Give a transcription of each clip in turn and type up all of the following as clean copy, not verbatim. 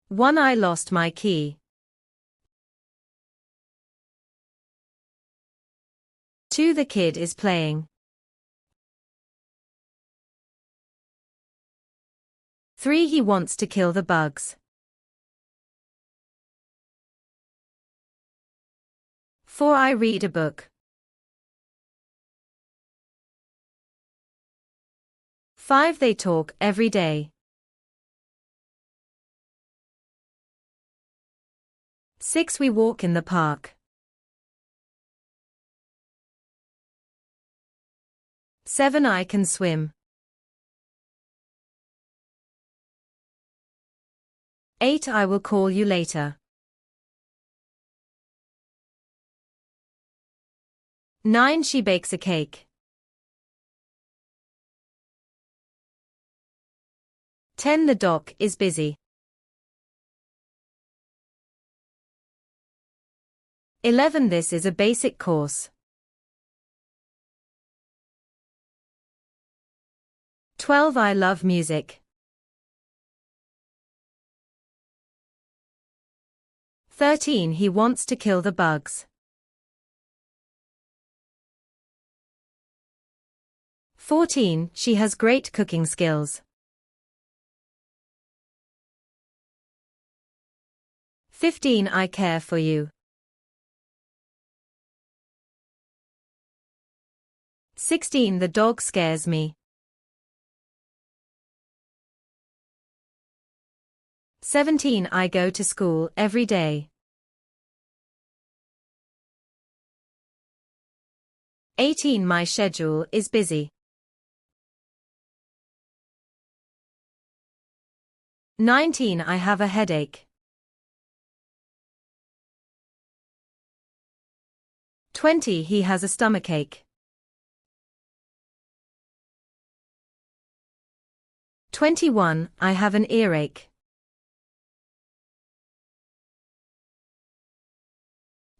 1. I lost my key. 2. The kid is playing. 3. He wants to kill the bugs. 4. I read a book. 5. They talk every day. 6. We walk in the park. 7. I can swim. 8. I will call you later. 9. She bakes a cake. 10. The doc is busy. 11. This is a basic course. 12. I love music. 13. He wants to kill the bugs. 14. She has great cooking skills. 15. I care for you. 16. The dog scares me. 17. I go to school every day. 18. My schedule is busy. 19. I have a headache. 20. He has a stomachache. 21. I have an earache.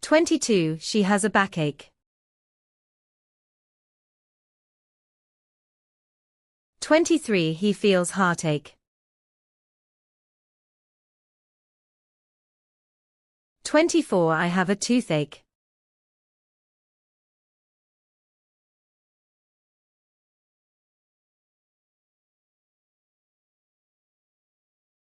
22. She has a backache. 23. He feels heartache. 24. I have a toothache.